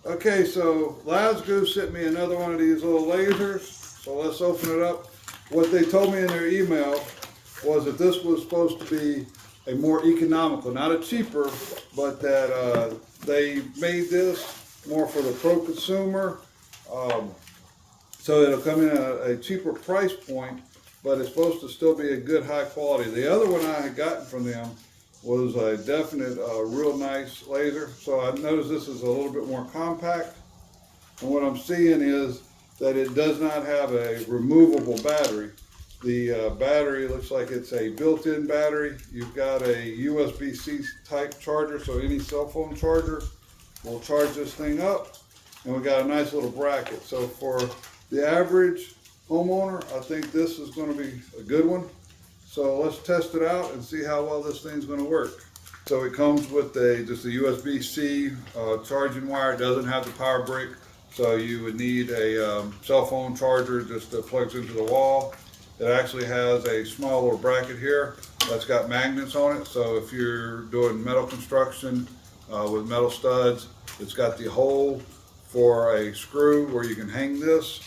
Okay, so Lasgoo sent me another one of these little lasers. So let's open it up. What they told me in their email was that this was supposed to be a more economical, not a cheaper, but that they made this more for the pro consumer. So it'll come in at a cheaper price point, but it's supposed to still be a good high quality. The other one I had gotten from them was a definite real nice laser. So I noticed this is a little bit more compact. And what I'm seeing is that it does not have a removable battery. The battery looks like it's a built-in battery. You've got a USB-C type charger, so any cell phone charger will charge this thing up. And we got a nice little bracket. So for the average homeowner, I think this is going to be a good one. So let's test it out and see how well this thing's going to work. So it comes with just a USB-C charging wire. It doesn't have the power brick, so you would need a cell phone charger just that plugs into the wall. It actually has a small little bracket here that's got magnets on it. So if you're doing metal construction with metal studs, it's got the hole for a screw where you can hang this.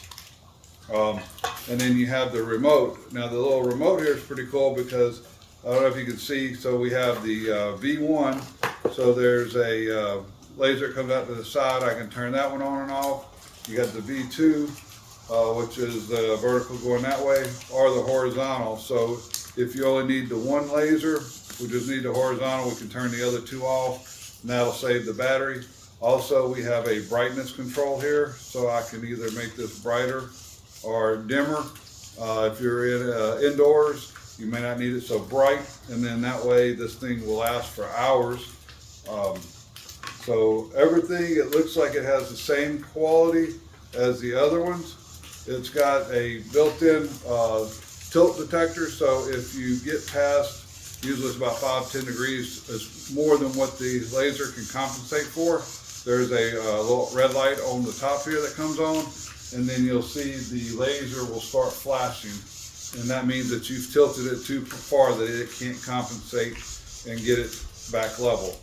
And then you have the remote. Now the little remote here is pretty cool because I don't know if you can see, so we have the V1, so there's a laser that comes out to the side. I can turn that one on and off. You got the V2, which is the vertical going that way, or the horizontal. So if you only need the one laser, we just need the horizontal, we can turn the other two off, and that'll save the battery. Also, we have a brightness control here, so I can either make this brighter or dimmer. If you're in indoors, you may not need it so bright, and then that way this thing will last for hours. So everything, it looks like it has the same quality as the other ones. It's got a built-in tilt detector, so if you get past, usually it's about 5-10 degrees, it's more than what the laser can compensate for. There's a little red light on the top here that comes on, and then you'll see the laser will start flashing, and that means that you've tilted it too far that it can't compensate and get it back level.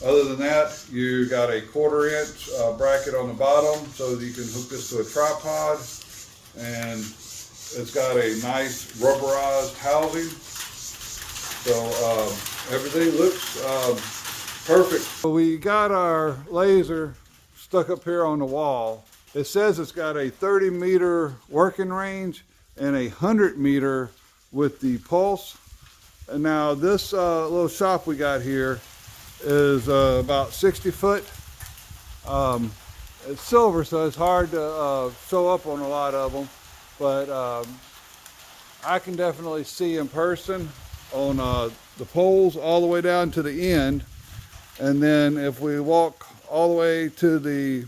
Other than that, you got a 1/4 inch bracket on the bottom so that you can hook this to a tripod, and it's got a nice rubberized housing. So everything looks perfect. So we got our laser stuck up here on the wall. It says it's got a 30-meter working range and 100-meter with the pulse. And now this little shop we got here is about 60 foot. It's silver, so it's hard to show up on a lot of them, but I can definitely see in person on the poles all the way down to the end. And then if we walk all the way to the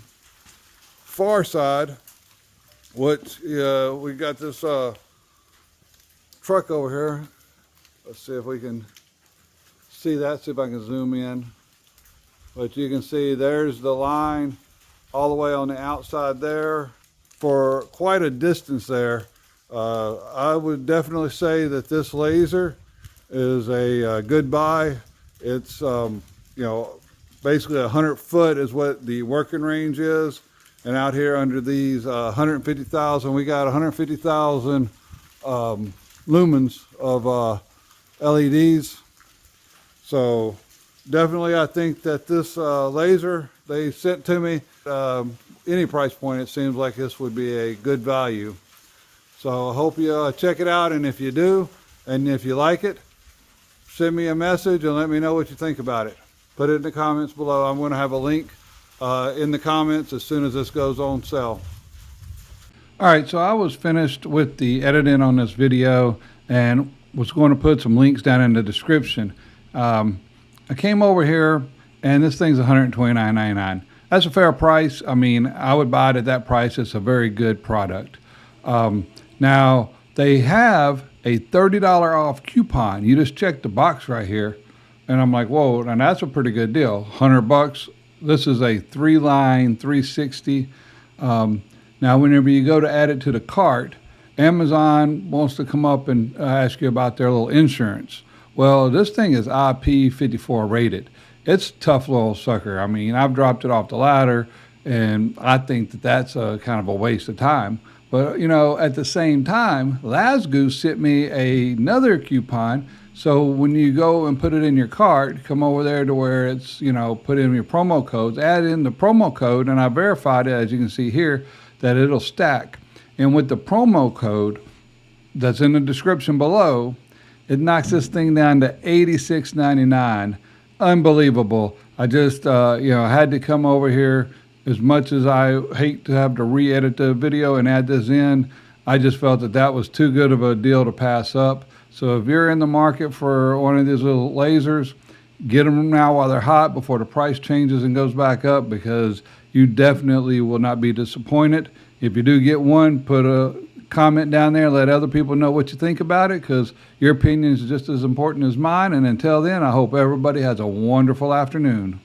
far side, which we got this truck over here. Let's see if we can see that, see if I can zoom in. But you can see there's the line all the way on the outside there for quite a distance there. I would definitely say that this laser is a good buy. It's you know, basically 100 foot is what the working range is. And out here under these 150,000, we got 150,000 lumens of LEDs. So definitely I think that this laser they sent to me, any price point, it seems like this would be a good value. So I hope you check it out, and if you do, and if you like it, send me a message and let me know what you think about it. Put it in the comments below. I'm going to have a link in the comments as soon as this goes on sale. All right, so I was finished with the editing on this video and was going to put some links down in the description. I came over here and this thing's $129.99. That's a fair price. I mean, I would buy it at that price. It's a very good product. Now they have a $30 off coupon. You just check the box right here, and I'm like, whoa, and that's a pretty good deal. $100. This is a 3-line 360. Now, whenever you go to add it to the cart, Amazon wants to come up and ask you about their little insurance. Well, this thing is IP54 rated. it's a tough little sucker. I mean, I've dropped it off the ladder, and I think that that's a kind of a waste of time. But at the same time, Lasgoo sent me another coupon. So when you go and put it in your cart, come over there to where it's put in your promo codes, add in the promo code, and I verified it, as you can see here, that it'll stack. And with the promo code that's in the description below, it knocks this thing down to $86.99. Unbelievable. I just had to come over here. As much as I hate to have to re-edit the video and add this in, I just felt that that was too good of a deal to pass up. So if you're in the market for one of these little lasers, get them now while they're hot before the price changes and goes back up, because you definitely will not be disappointed. If you do get one, put a comment down there, let other people know what you think about it, because your opinion is just as important as mine. And until then, I hope everybody has a wonderful afternoon.